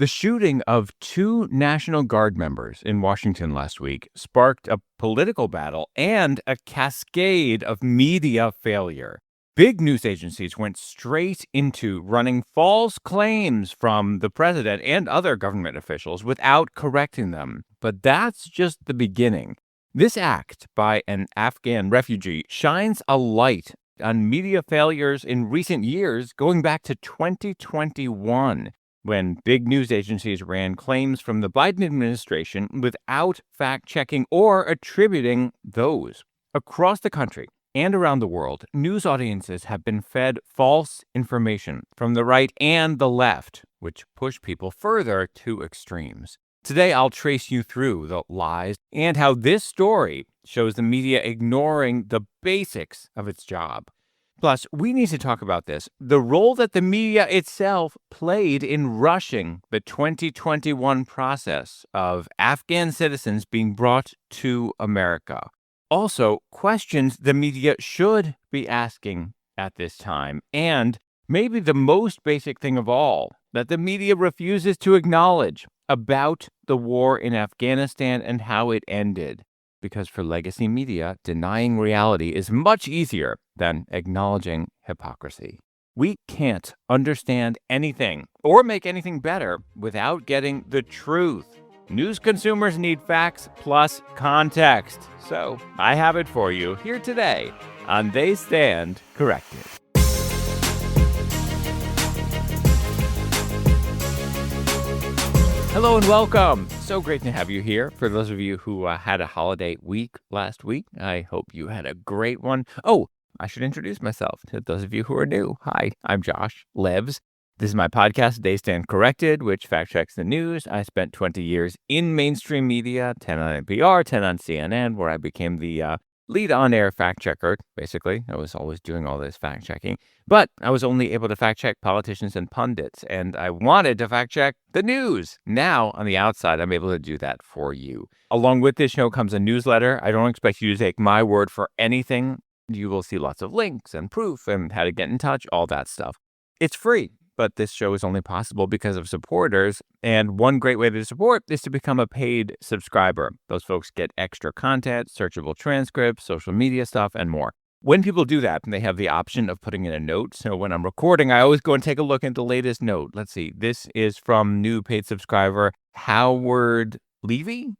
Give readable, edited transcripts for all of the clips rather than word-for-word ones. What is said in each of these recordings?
The shooting of two National Guard members in Washington last week sparked a political battle and a cascade of media failure. Big news agencies went straight into running false claims from the president and other government officials without correcting them. But that's just the beginning. This act by an Afghan refugee shines a light on media failures in recent years, going back to 2021. When big news agencies ran claims from the Biden administration without fact-checking or attributing those. Across the country and around the world, news audiences have been fed false information from the right and the left, which push people further to extremes. Today, I'll trace you through the lies and how this story shows the media ignoring the basics of its job. Plus, we need to talk about this, the role that the media itself played in rushing the 2021 process of Afghan citizens being brought to America. Also, questions the media should be asking at this time. And maybe the most basic thing of all, that the media refuses to acknowledge about the war in Afghanistan and how it ended. Because for legacy media, denying reality is much easier than acknowledging hypocrisy. We can't understand anything or make anything better without getting the truth. News consumers need facts plus context. So I have it for you here today on They Stand Corrected. Hello and welcome. So great to have you here. For those of you who had a holiday week last week, I hope you had a great one. Oh, I should introduce myself to those of you who are new. Hi, I'm Josh Levs. This is my podcast, They Stand Corrected, which fact-checks the news. I spent 20 years in mainstream media, 10 on NPR, 10 on CNN, where I became the lead on-air fact-checker, basically. I was always doing all this fact-checking. But I was only able to fact-check politicians and pundits, and I wanted to fact-check the news. Now, on the outside, I'm able to do that for you. Along with this show comes a newsletter. I don't expect you to take my word for anything. You will see lots of links and proof and how to get in touch, all that stuff. It's free. But this show is only possible because of supporters. And one great way to support is to become a paid subscriber. Those folks get extra content, searchable transcripts, social media stuff, and more. When people do that, they have the option of putting in a note. So when I'm recording, I always go and take a look at the latest note. Let's see. This is from new paid subscriber Howard Levy.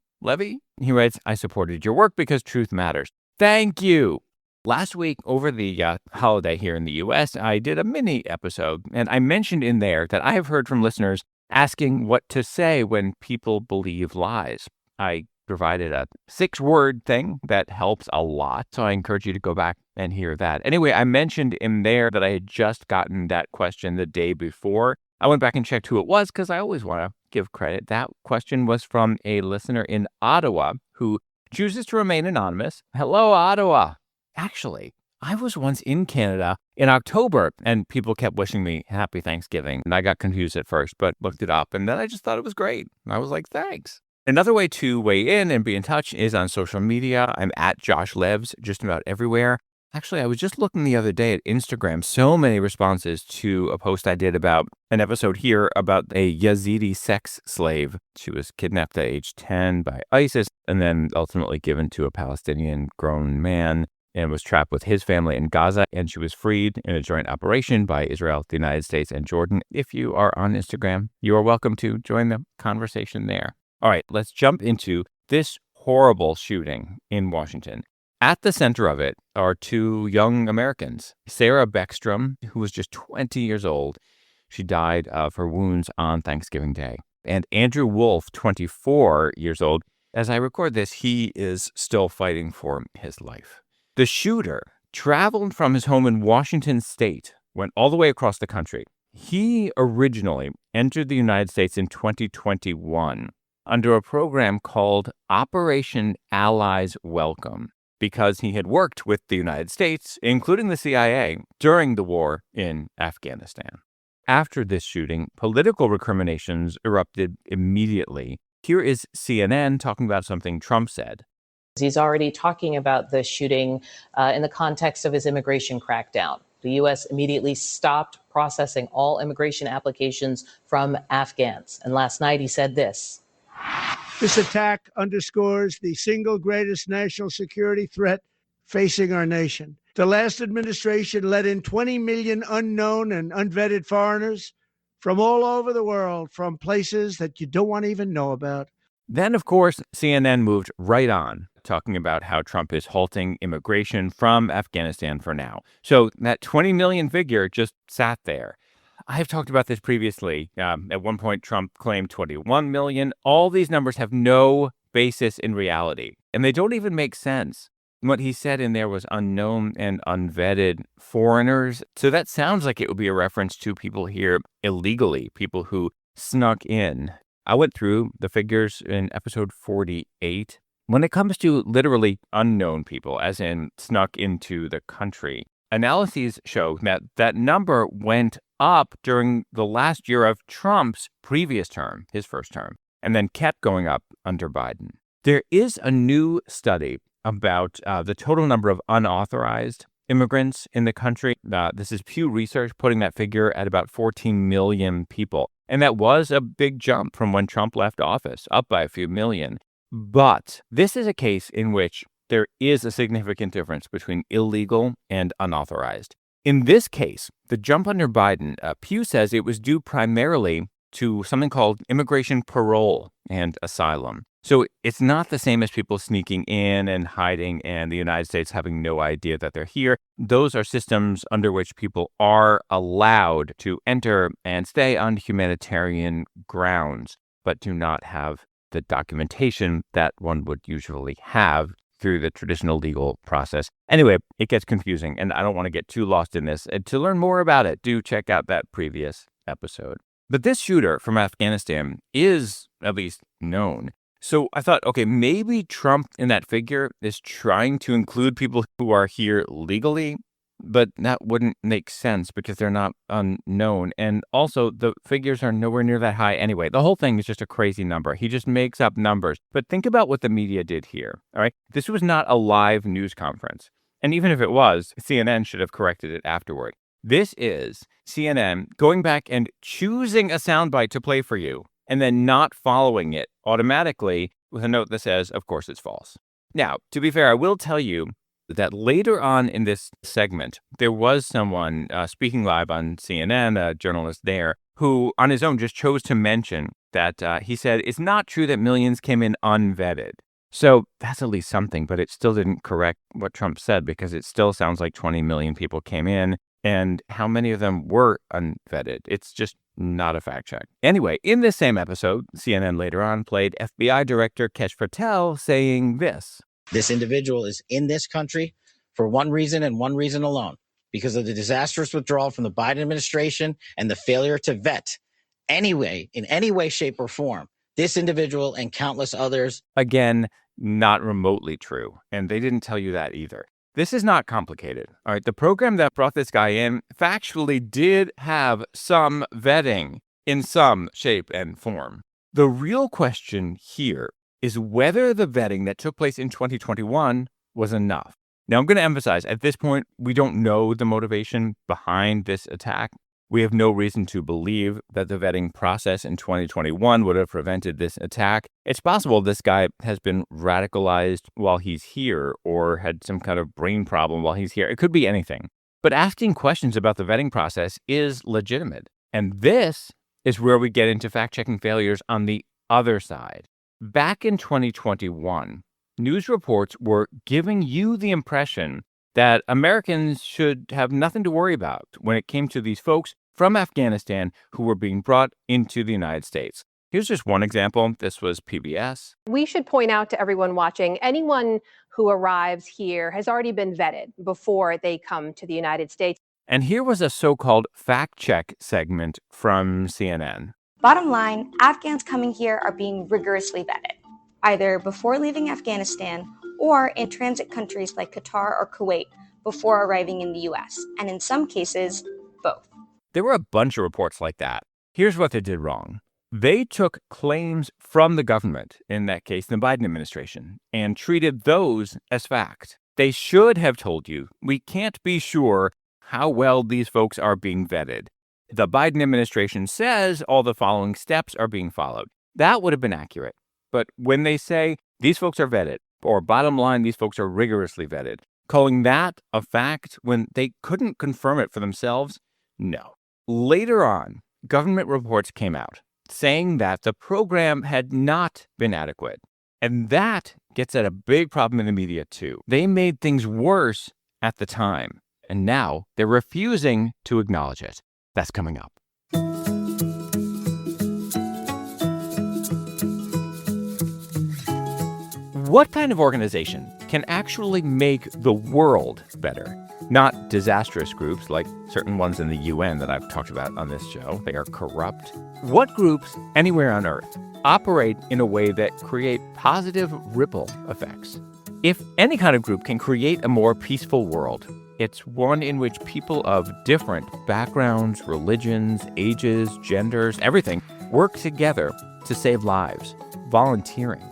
He writes, I supported your work because truth matters. Thank you. Last week, over the holiday here in the U.S., I did a mini episode, and I mentioned in there that I have heard from listeners asking what to say when people believe lies. I provided a 6-word thing that helps a lot, so I encourage you to go back and hear that. Anyway, I mentioned in there that I had just gotten that question the day before. I went back and checked who it was because I always want to give credit. That question was from a listener in Ottawa who chooses to remain anonymous. Hello, Ottawa. Actually, I was once in Canada in October, and people kept wishing me happy Thanksgiving. And I got confused at first, but looked it up, and then I just thought it was great. And I was like, thanks. Another way to weigh in and be in touch is on social media. I'm at Josh Levs just about everywhere. Actually, I was just looking the other day at Instagram. So many responses to a post I did about an episode here about a Yazidi sex slave. She was kidnapped at age 10 by ISIS and then ultimately given to a Palestinian grown man, and was trapped with his family in Gaza, and she was freed in a joint operation by Israel, the United States, and Jordan. If you are on Instagram, you are welcome to join the conversation there. All right, let's jump into this horrible shooting in Washington. At the center of it are two young Americans, Sarah Beckstrom, who was just 20 years old. She died of her wounds on Thanksgiving Day. And Andrew Wolf, 24 years old. As I record this, he is still fighting for his life. The shooter traveled from his home in Washington state, went all the way across the country. He originally entered the United States in 2021 under a program called Operation Allies Welcome, because he had worked with the United States, including the CIA, during the war in Afghanistan. After this shooting, political recriminations erupted immediately. Here is CNN talking about something Trump said. He's already talking about the shooting in the context of his immigration crackdown. The U.S. immediately stopped processing all immigration applications from Afghans. And last night he said this. This attack underscores the single greatest national security threat facing our nation. The last administration let in 20 million unknown and unvetted foreigners from all over the world, from places that you don't want to even know about. Then, of course, CNN moved right on, talking about how Trump is halting immigration from Afghanistan for now. So that 20 million figure just sat there. I have talked about this previously. At one point, Trump claimed 21 million. All these numbers have no basis in reality, and they don't even make sense. What he said in there was unknown and unvetted foreigners. So that sounds like it would be a reference to people here illegally, people who snuck in. I went through the figures in episode 48. When it comes to literally unknown people, as in snuck into the country, analyses show that that number went up during the last year of Trump's previous term, his first term, and then kept going up under Biden. There is a new study about the total number of unauthorized immigrants in the country. This is Pew Research putting that figure at about 14 million people. And that was a big jump from when Trump left office, up by a few million. But this is a case in which there is a significant difference between illegal and unauthorized. In this case, the jump under Biden, Pew says it was due primarily to something called immigration parole and asylum. So it's not the same as people sneaking in and hiding and the United States having no idea that they're here. Those are systems under which people are allowed to enter and stay on humanitarian grounds, but do not have the documentation that one would usually have through the traditional legal process. Anyway, it gets confusing, and I don't want to get too lost in this. And to learn more about it, do check out that previous episode. But this shooter from Afghanistan is at least known. So I thought, okay, maybe Trump in that figure is trying to include people who are here legally, but that wouldn't make sense because they're not unknown. And also, the figures are nowhere near that high anyway. The whole thing is just a crazy number. He just makes up numbers. But think about what the media did here, all right? This was not a live news conference. And even if it was, CNN should have corrected it afterward. This is CNN going back and choosing a soundbite to play for you and then not following it automatically with a note that says, of course, it's false. Now, to be fair, I will tell you that later on in this segment, there was someone speaking live on CNN, a journalist there, who on his own just chose to mention that he said, it's not true that millions came in unvetted. So that's at least something, but it still didn't correct what Trump said because it still sounds like 20 million people came in. And how many of them were unvetted? It's just not a fact check. Anyway, in this same episode, CNN later on played FBI Director Kesh Patel saying this. This individual is in this country for one reason and one reason alone, because of the disastrous withdrawal from the Biden administration and the failure to vet anyway, in any way, shape, or form, this individual and countless others. Again, not remotely true. And they didn't tell you that either. This is not complicated. All right, the program that brought this guy in factually did have some vetting in some shape and form. The real question here is whether the vetting that took place in 2021 was enough. Now, I'm going to emphasize, at this point, we don't know the motivation behind this attack. We have no reason to believe that the vetting process in 2021 would have prevented this attack. It's possible this guy has been radicalized while he's here or had some kind of brain problem while he's here. It could be anything. But asking questions about the vetting process is legitimate. And this is where we get into fact-checking failures on the other side. Back in 2021, news reports were giving you the impression that Americans should have nothing to worry about when it came to these folks from Afghanistan who were being brought into the United States. Here's just one example. This was PBS. We should point out to everyone watching, anyone who arrives here has already been vetted before they come to the United States. And here was a so-called fact check segment from CNN. Bottom line, Afghans coming here are being rigorously vetted, either before leaving Afghanistan or in transit countries like Qatar or Kuwait before arriving in the US, and in some cases, both. There were a bunch of reports like that. Here's what they did wrong. They took claims from the government, in that case, the Biden administration, and treated those as fact. They should have told you, we can't be sure how well these folks are being vetted. The Biden administration says all the following steps are being followed. That would have been accurate. But when they say these folks are vetted, or bottom line, these folks are rigorously vetted, calling that a fact when they couldn't confirm it for themselves? No. Later on, government reports came out saying that the program had not been adequate. And that gets at a big problem in the media, too. They made things worse at the time, and now they're refusing to acknowledge it. That's coming up. What kind of organization can actually make the world better? Not disastrous groups like certain ones in the UN that I've talked about on this show. They are corrupt. What groups anywhere on Earth operate in a way that create positive ripple effects? If any kind of group can create a more peaceful world, it's one in which people of different backgrounds, religions, ages, genders, everything work together to save lives, volunteering.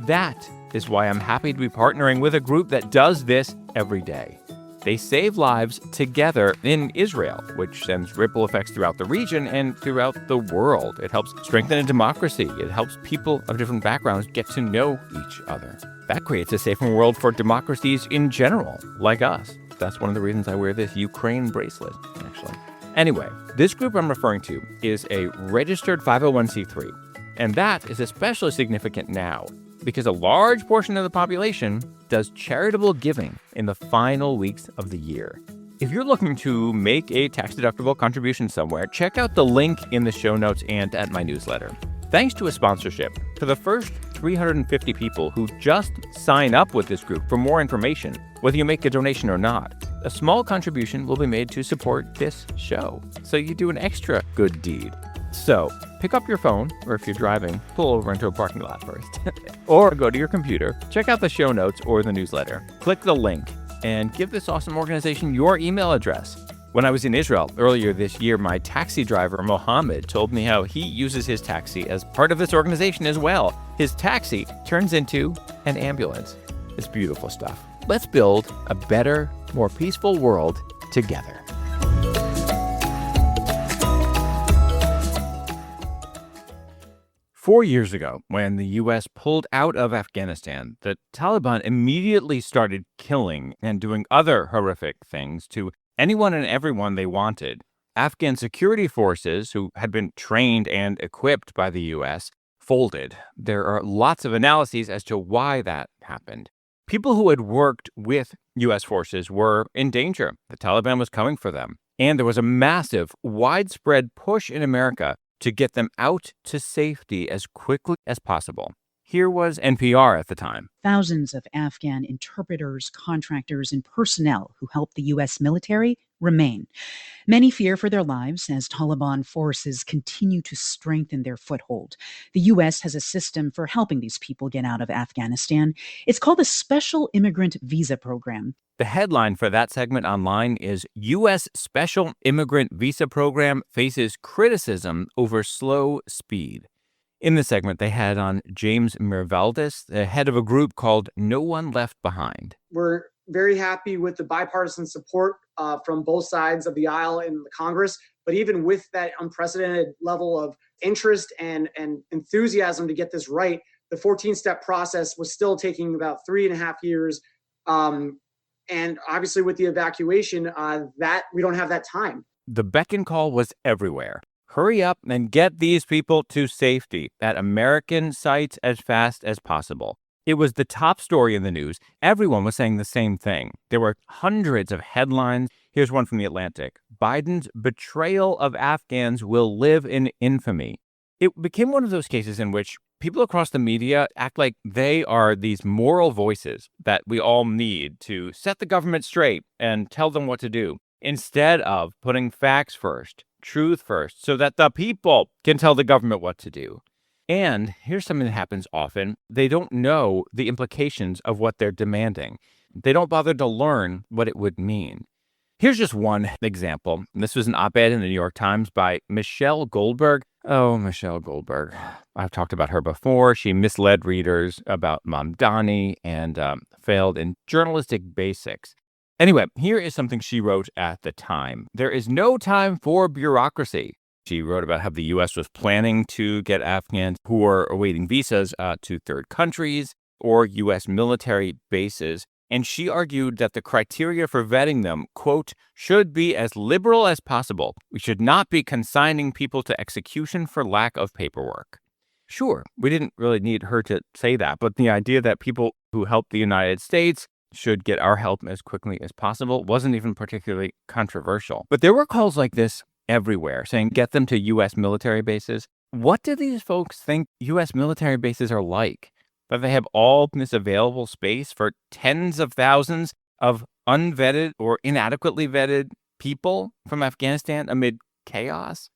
That is why I'm happy to be partnering with a group that does this every day. They save lives together in Israel, which sends ripple effects throughout the region and throughout the world. It helps strengthen a democracy. It helps people of different backgrounds get to know each other. That creates a safer world for democracies in general, like us. That's one of the reasons I wear this Ukraine bracelet, actually. Anyway, this group I'm referring to is a registered 501c3, and that is especially significant now because a large portion of the population does charitable giving in the final weeks of the year. If you're looking to make a tax-deductible contribution somewhere, check out the link in the show notes and at my newsletter. Thanks to a sponsorship, for the first 350 people who just sign up with this group for more information, whether you make a donation or not, a small contribution will be made to support this show. So you do an extra good deed. So pick up your phone, or if you're driving, pull over into a parking lot first. Or go to your computer, check out the show notes or the newsletter, click the link, and give this awesome organization your email address. When I was in Israel earlier this year, my taxi driver, Mohammed, told me how he uses his taxi as part of this organization as well. His taxi turns into an ambulance. It's beautiful stuff. Let's build a better, more peaceful world together. Four years ago, when the U.S. pulled out of Afghanistan, the Taliban immediately started killing and doing other horrific things to anyone and everyone they wanted. Afghan security forces, who had been trained and equipped by the U.S., folded. There are lots of analyses as to why that happened. People who had worked with U.S. forces were in danger. The Taliban was coming for them. And there was a massive, widespread push in America to get them out to safety as quickly as possible. Here was NPR at the time. Thousands of Afghan interpreters, contractors, and personnel who help the U.S. military remain. Many fear for their lives as Taliban forces continue to strengthen their foothold. The U.S. has a system for helping these people get out of Afghanistan. It's called the Special Immigrant Visa Program. The headline for that segment online is U.S. Special Immigrant Visa Program Faces Criticism Over Slow Speed. In the segment, they had on James Mirvaldis, the head of a group called No One Left Behind. We're very happy with the bipartisan support from both sides of the aisle in the Congress. But even with that unprecedented level of interest and enthusiasm to get this right, the 14-step process was still taking about 3.5 years. And obviously with the evacuation, that we don't have that time. The beck and call was everywhere. Hurry up and get these people to safety at American sites as fast as possible. It was the top story in the news. Everyone was saying the same thing. There were hundreds of headlines. Here's one from The Atlantic. Biden's betrayal of Afghans will live in infamy. It became one of those cases in which people across the media act like they are these moral voices that we all need to set the government straight and tell them what to do, instead of putting facts first, truth first, so that the people can tell the government what to do. And here's something that happens often. They don't know the implications of what they're demanding. They don't bother to learn what it would mean. Here's just one example. This was an op-ed in the New York Times by Michelle Goldberg. Oh, Michelle Goldberg. I've talked about her before. She misled readers about Mamdani and failed in journalistic basics. Anyway, here is something she wrote at the time. There is no time for bureaucracy. She wrote about how the U.S. was planning to get Afghans who were awaiting visas to third countries or U.S. military bases. And she argued that the criteria for vetting them, quote, should be as liberal as possible. We should not be consigning people to execution for lack of paperwork. Sure, we didn't really need her to say that, but the idea that people who help the United States should get our help as quickly as possible wasn't even particularly controversial. But there were calls like this everywhere saying get them to U.S. military bases. What do these folks think U.S. military bases are like? That they have all this available space for tens of thousands of unvetted or inadequately vetted people from Afghanistan amid chaos?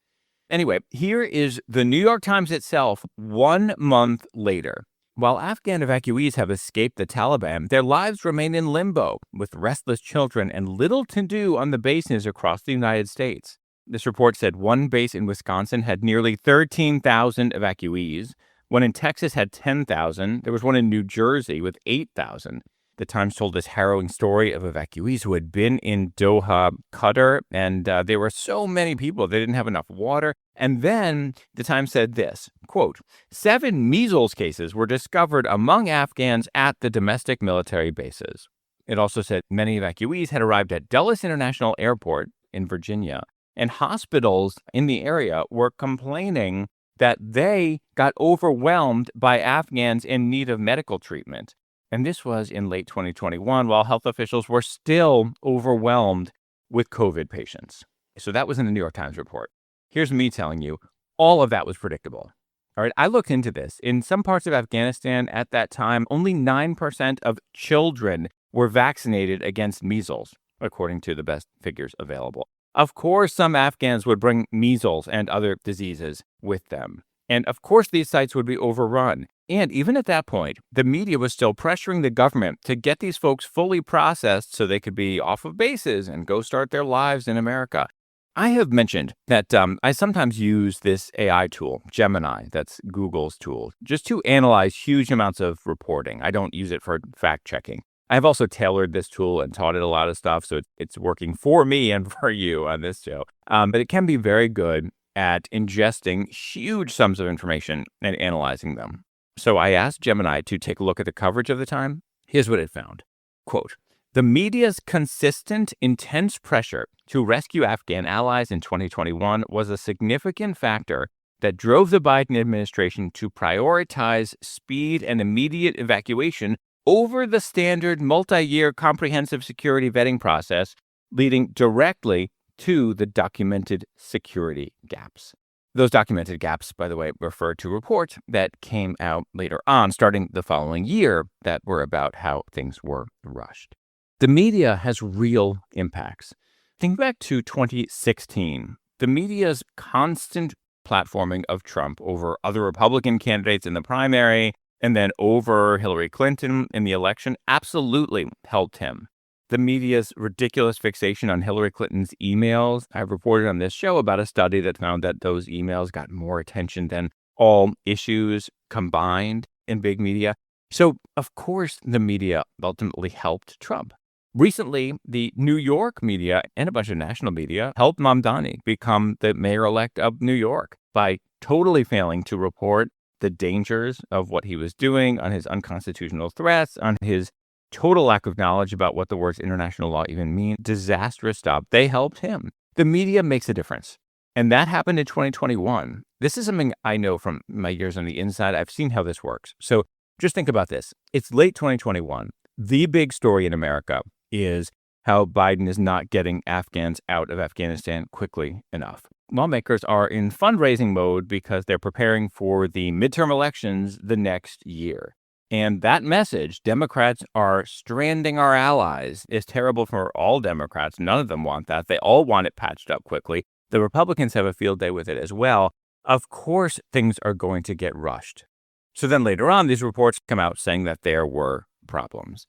Anyway, here is the New York Times itself 1 month later. While Afghan evacuees have escaped the Taliban, their lives remain in limbo, with restless children and little to do on the bases across the United States. This report said one base in Wisconsin had nearly 13,000 evacuees. One in Texas had 10,000. There was one in New Jersey with 8,000. The Times told this harrowing story of evacuees who had been in Doha, Qatar, and there were so many people, they didn't have enough water. And then the Times said this, quote, 7 measles cases were discovered among Afghans at the domestic military bases. It also said many evacuees had arrived at Dulles International Airport in Virginia, and hospitals in the area were complaining that they got overwhelmed by Afghans in need of medical treatment. And this was in late 2021, while health officials were still overwhelmed with COVID patients. So that was in the New York Times report. Here's me telling you, all of that was predictable. All right, I looked into this. In some parts of Afghanistan at that time, only 9% of children were vaccinated against measles, according to the best figures available. Of course, some Afghans would bring measles and other diseases with them. And of course, these sites would be overrun. And even at that point, the media was still pressuring the government to get these folks fully processed so they could be off of bases and go start their lives in America. I have mentioned that I sometimes use this AI tool, Gemini, that's Google's tool, just to analyze huge amounts of reporting. I don't use it for fact checking. I've also tailored this tool and taught it a lot of stuff, so it's working for me and for you on this show. But it can be very good at ingesting huge sums of information and analyzing them. So I asked Gemini to take a look at the coverage of the time. Here's what it found. Quote, the media's consistent, intense pressure to rescue Afghan allies in 2021 was a significant factor that drove the Biden administration to prioritize speed and immediate evacuation over the standard multi-year comprehensive security vetting process, leading directly to the documented security gaps. Those documented gaps, by the way, refer to reports that came out later on, starting the following year, that were about how things were rushed. The media has real impacts. Think back to 2016. The media's constant platforming of Trump over other Republican candidates in the primary and then over Hillary Clinton in the election absolutely helped him. The media's ridiculous fixation on Hillary Clinton's emails. I've reported on this show about a study that found that those emails got more attention than all issues combined in big media. So, of course, the media ultimately helped Trump. Recently, the New York media and a bunch of national media helped Mamdani become the mayor-elect of New York by totally failing to report the dangers of what he was doing, on his unconstitutional threats, on his total lack of knowledge about what the words international law even mean. Disastrous stuff. They helped him. The media makes a difference. And that happened in 2021. This is something I know from my years on the inside. I've seen how this works. So just think about this. It's late 2021. The big story in America is how Biden is not getting Afghans out of Afghanistan quickly enough. Lawmakers are in fundraising mode because they're preparing for the midterm elections the next year. And that message, Democrats are stranding our allies, is terrible for all Democrats. None of them want that. They all want it patched up quickly. The Republicans have a field day with it as well. Of course, things are going to get rushed. So then later on, these reports come out saying that there were problems.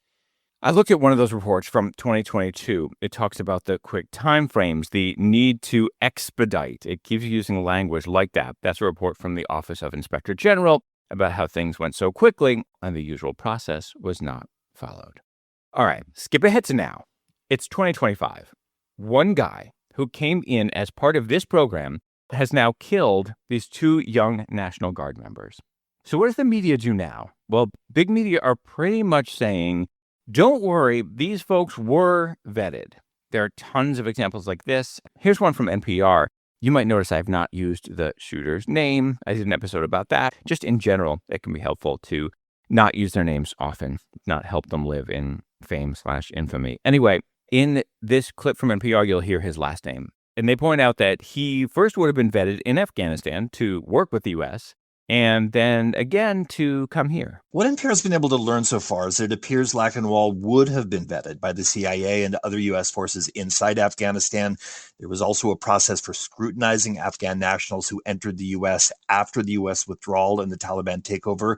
I looked at one of those reports from 2022. It talks about the quick timeframes, the need to expedite. It keeps using language like that. That's a report from the Office of Inspector General about how things went so quickly and the usual process was not followed. All right, skip ahead to now. It's 2025. One guy who came in as part of this program has now killed these 2 young National Guard members. So what does the media do now? Well, big media are pretty much saying, don't worry, these folks were vetted. There are tons of examples like this. Here's one from NPR. You might notice I have not used the shooter's name. I did an episode about that. Just in general, it can be helpful to not use their names often, not help them live in fame/infamy. Anyway, in this clip from NPR, you'll hear his last name. And they point out that he first would have been vetted in Afghanistan to work with the U.S., and then again to come here. What NPR has been able to learn so far is that it appears Lachenwall would have been vetted by the CIA and other U.S. forces inside Afghanistan. There was also a process for scrutinizing Afghan nationals who entered the U.S. after the U.S. withdrawal and the Taliban takeover.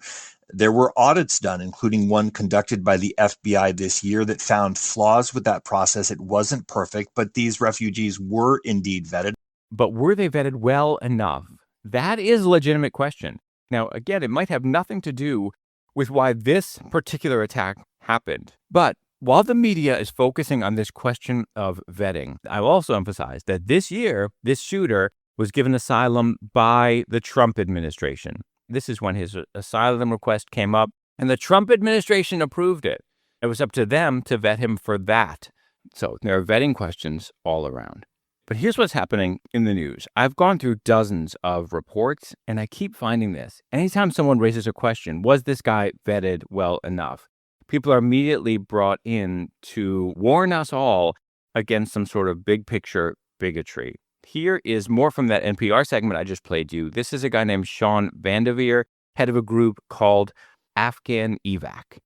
There were audits done, including one conducted by the FBI this year that found flaws with that process. It wasn't perfect, but these refugees were indeed vetted. But were they vetted well enough? That is a legitimate question. Now, again, it might have nothing to do with why this particular attack happened. But while the media is focusing on this question of vetting, I will also emphasize that this year, this shooter was given asylum by the Trump administration. This is when his asylum request came up, and the Trump administration approved it. It was up to them to vet him for that. So there are vetting questions all around. But here's what's happening in the news. I've gone through dozens of reports, and I keep finding this. Anytime someone raises a question, was this guy vetted well enough? People are immediately brought in to warn us all against some sort of big picture bigotry. Here is more from that NPR segment I just played you. This is a guy named Sean Vandeveer, head of a group called Afghan Evac.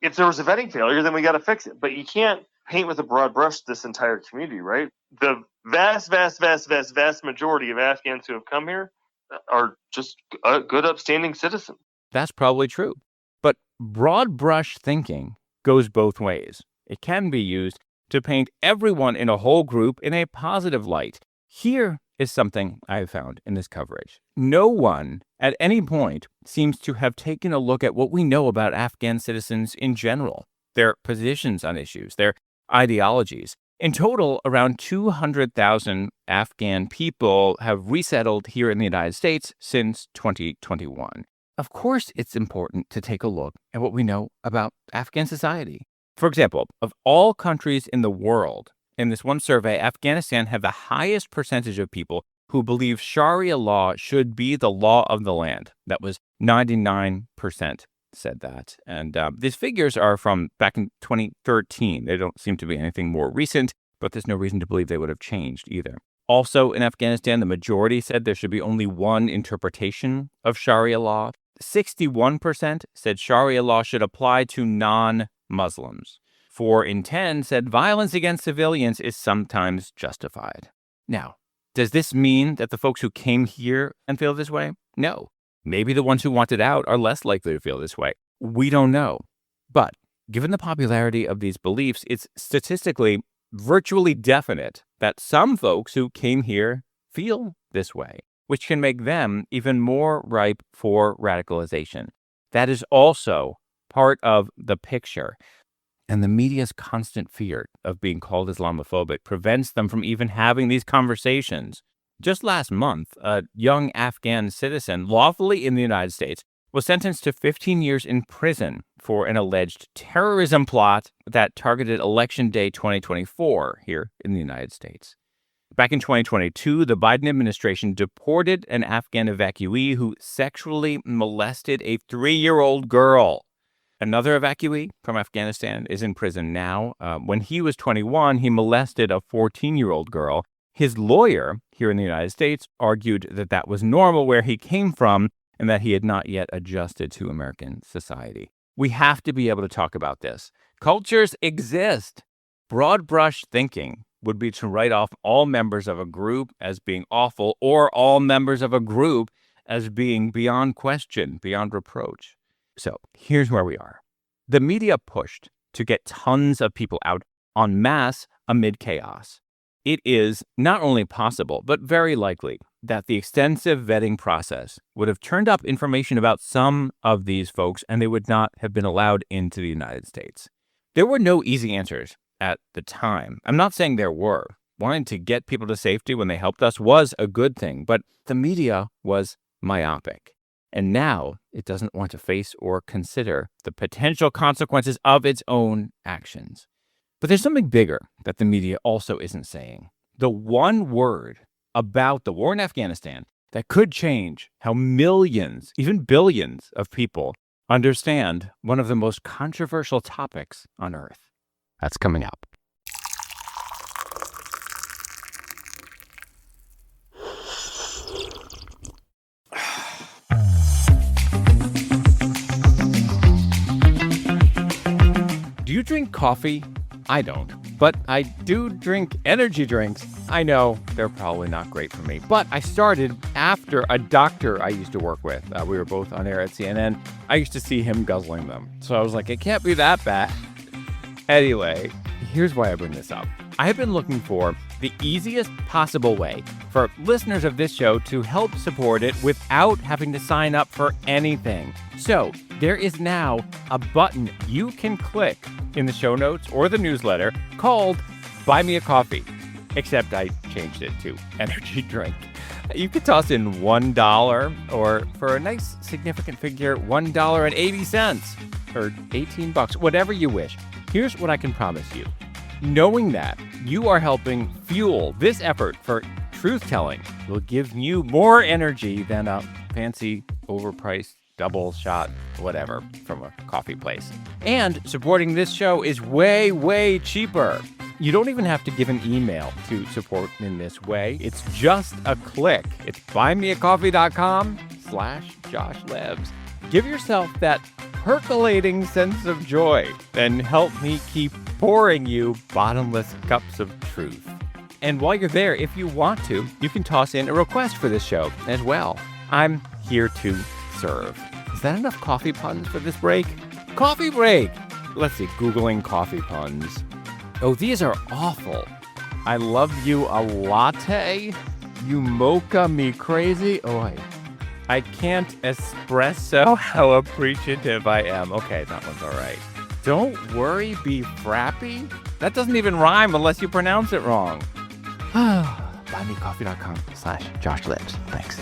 If there was a vetting failure, then we got to fix it. But you can't paint with a broad brush this entire community, right? The vast majority of Afghans who have come here are just good, upstanding citizens. That's probably true. But broad brush thinking goes both ways. It can be used to paint everyone in a whole group in a positive light. Here is something I've found in this coverage. No one at any point seems to have taken a look at what we know about Afghan citizens in general, their positions on issues, their ideologies. In total, around 200,000 Afghan people have resettled here in the United States since 2021. Of course, it's important to take a look at what we know about Afghan society. For example, of all countries in the world, in this one survey, Afghanistan had the highest percentage of people who believe Sharia law should be the law of the land. That was 99% said that. And these figures are from back in 2013. They don't seem to be anything more recent, but there's no reason to believe they would have changed either. Also, in Afghanistan, the majority said there should be only one interpretation of Sharia law. 61% said Sharia law should apply to non-Muslims. 4 in 10 said violence against civilians is sometimes justified. Now, does this mean that the folks who came here and feel this way? No. Maybe the ones who wanted out are less likely to feel this way. We don't know. But given the popularity of these beliefs, it's statistically virtually definite that some folks who came here feel this way, which can make them even more ripe for radicalization. That is also part of the picture. And the media's constant fear of being called Islamophobic prevents them from even having these conversations. Just last month, a young Afghan citizen lawfully in the United States was sentenced to 15 years in prison for an alleged terrorism plot that targeted Election Day 2024 here in the United States. Back in 2022, the Biden administration deported an Afghan evacuee who sexually molested a 3-year-old girl. Another evacuee from Afghanistan is in prison now. When he was 21, he molested a 14-year-old girl. His lawyer here in the United States argued that that was normal where he came from and that he had not yet adjusted to American society. We have to be able to talk about this. Cultures exist. Broad brush thinking would be to write off all members of a group as being awful or all members of a group as being beyond question, beyond reproach. So here's where we are. The media pushed to get tons of people out en masse amid chaos. It is not only possible, but very likely that the extensive vetting process would have turned up information about some of these folks and they would not have been allowed into the United States. There were no easy answers at the time. I'm not saying there were. Wanting to get people to safety when they helped us was a good thing, but the media was myopic. And now it doesn't want to face or consider the potential consequences of its own actions. But there's something bigger that the media also isn't saying. The one word about the war in Afghanistan that could change how millions, even billions of people understand one of the most controversial topics on Earth. That's coming up. Do you drink coffee? I don't, but I do drink energy drinks. I know they're probably not great for me, but I started after a doctor I used to work with. We were both on air at CNN. I used to see him guzzling them. So I was like, it can't be that bad. Anyway, here's why I bring this up. I have been looking for the easiest possible way for listeners of this show to help support it without having to sign up for anything. So there is now a button you can click in the show notes or the newsletter called Buy Me a Coffee, except I changed it to energy drink. You could toss in $1 or, for a nice significant figure, $1.80 or $18, whatever you wish. Here's what I can promise you. Knowing that you are helping fuel this effort for truth-telling will give you more energy than a fancy, overpriced double shot, whatever, from a coffee place. And supporting this show is way, way cheaper. You don't even have to give an email to support in this way. It's just a click. It's buymeacoffee.com/JoshLebs. Give yourself that percolating sense of joy and help me keep pouring you bottomless cups of truth. And while you're there, if you want to, you can toss in a request for this show as well. I'm here to serve. Is that enough coffee puns for this break? Coffee break! Let's see, Googling coffee puns. Oh, these are awful. I love you a latte. You mocha me crazy. Oh, I can't espresso how appreciative I am. Okay, that one's all right. Don't worry, be frappy? That doesn't even rhyme unless you pronounce it wrong. Buymeacoffee.com/JoshLebs. Thanks.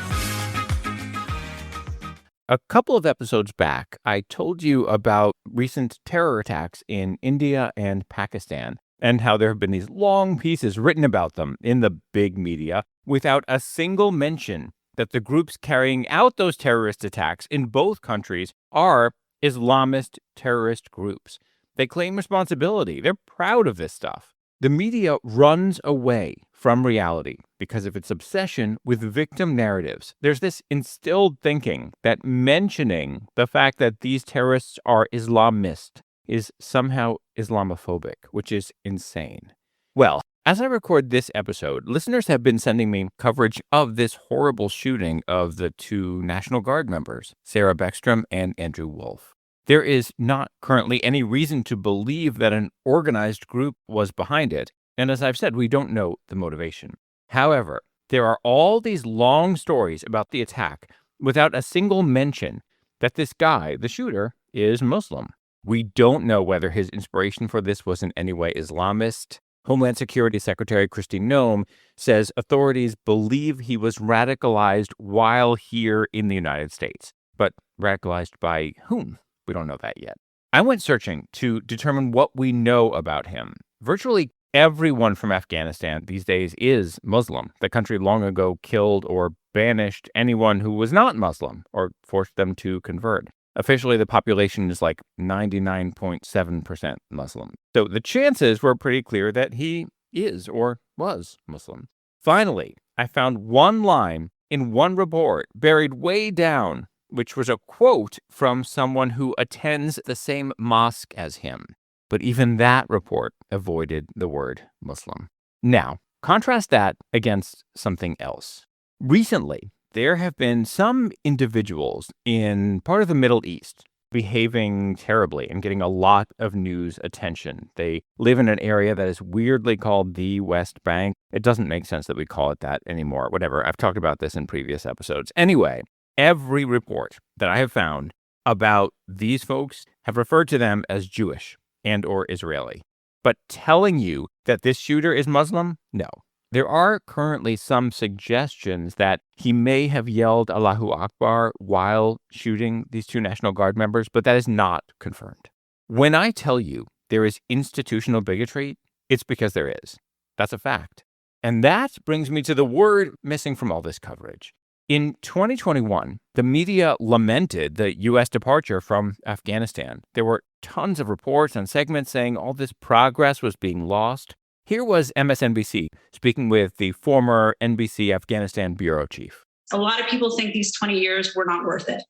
A couple of episodes back, I told you about recent terror attacks in India and Pakistan and how there have been these long pieces written about them in the big media without a single mention that the groups carrying out those terrorist attacks in both countries are Islamist terrorist groups. They claim responsibility. They're proud of this stuff. The media runs away from reality because of its obsession with victim narratives. There's this instilled thinking that mentioning the fact that these terrorists are Islamist is somehow Islamophobic, which is insane. Well, as I record this episode, listeners have been sending me coverage of this horrible shooting of the two National Guard members, Sarah Beckstrom and Andrew Wolf. There is not currently any reason to believe that an organized group was behind it, and as I've said, we don't know the motivation. However, there are all these long stories about the attack without a single mention that this guy, the shooter, is Muslim. We don't know whether his inspiration for this was in any way Islamist. Homeland Security Secretary Kristi Noem says authorities believe he was radicalized while here in the United States. But radicalized by whom? We don't know that yet. I went searching to determine what we know about him. Virtually everyone from Afghanistan these days is Muslim. The country long ago killed or banished anyone who was not Muslim or forced them to convert. Officially, the population is like 99.7% Muslim. So the chances were pretty clear that he is or was Muslim. Finally, I found one line in one report buried way down, which was a quote from someone who attends the same mosque as him. But even that report avoided the word Muslim. Now, contrast that against something else. Recently, there have been some individuals in part of the Middle East behaving terribly and getting a lot of news attention. They live in an area that is weirdly called the West Bank. It doesn't make sense that we call it that anymore. Whatever. I've talked about this in previous episodes. Anyway, every report that I have found about these folks have referred to them as Jewish and or Israeli. But telling you that this shooter is Muslim? No. There are currently some suggestions that he may have yelled Allahu Akbar while shooting these 2 National Guard members, but that is not confirmed. When I tell you there is institutional bigotry, it's because there is. That's a fact. And that brings me to the word missing from all this coverage. In 2021, the media lamented the U.S. departure from Afghanistan. There were tons of reports and segments saying all this progress was being lost. Here was MSNBC speaking with the former NBC Afghanistan bureau chief. A lot of people think these 20 years were not worth it.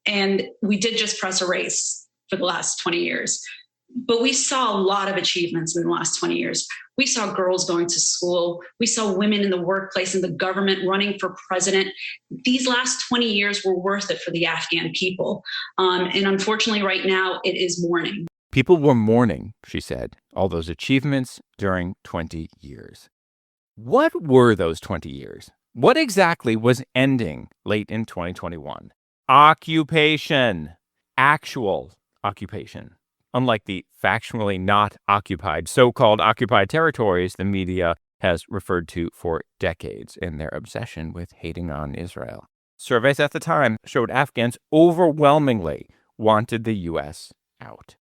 And we did just press erase for the last 20 years. But we saw a lot of achievements in the last 20 years. We saw girls going to school. We saw women in the workplace and the government running for president. These last 20 years were worth it for the Afghan people. And unfortunately, right now, it is mourning. People were mourning, she said, all those achievements during 20 years. What were those 20 years? What exactly was ending late in 2021? Occupation. Actual occupation. Unlike the factually not occupied, so-called occupied territories the media has referred to for decades in their obsession with hating on Israel. Surveys at the time showed Afghans overwhelmingly wanted the U.S. out.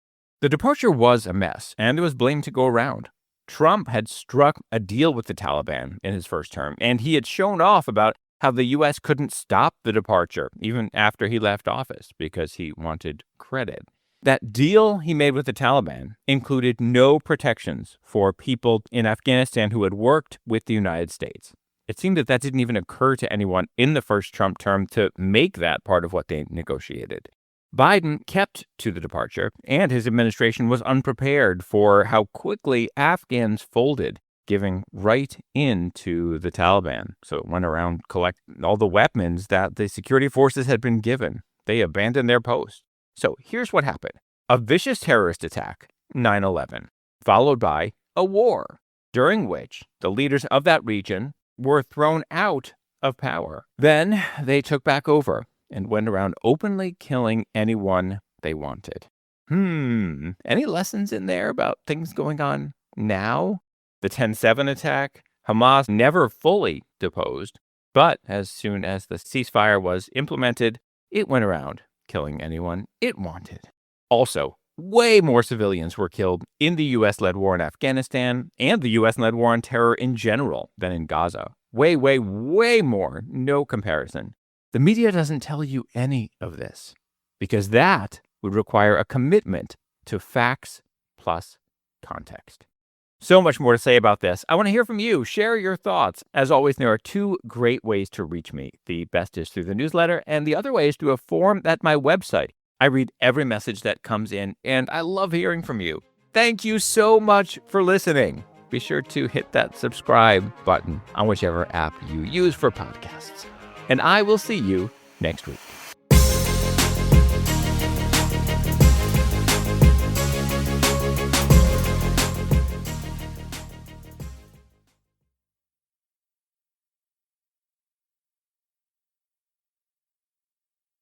The departure was a mess, and there was blame to go around. Trump had struck a deal with the Taliban in his first term, and he had shown off about how the U.S. couldn't stop the departure even after he left office because he wanted credit. That deal he made with the Taliban included no protections for people in Afghanistan who had worked with the United States. It seemed that didn't even occur to anyone in the first Trump term to make that part of what they negotiated. Biden kept to the departure, and his administration was unprepared for how quickly Afghans folded, giving right into the Taliban. So it went around collecting all the weapons that the security forces had been given. They abandoned their post. So here's what happened. A vicious terrorist attack, 9/11, followed by a war, during which the leaders of that region were thrown out of power. Then they took back over and went around openly killing anyone they wanted. Any lessons in there about things going on now? The 10/7 attack, Hamas never fully deposed, but as soon as the ceasefire was implemented, it went around killing anyone it wanted. Also, way more civilians were killed in the U.S.-led war in Afghanistan and the U.S.-led war on terror in general than in Gaza. Way, way, way more. No comparison. The media doesn't tell you any of this because that would require a commitment to facts plus context. So much more to say about this. I want to hear from you. Share your thoughts. As always, there are 2 great ways to reach me. The best is through the newsletter, and the other way is through a form at my website. I read every message that comes in, and I love hearing from you. Thank you so much for listening. Be sure to hit that subscribe button on whichever app you use for podcasts. And I will see you next week.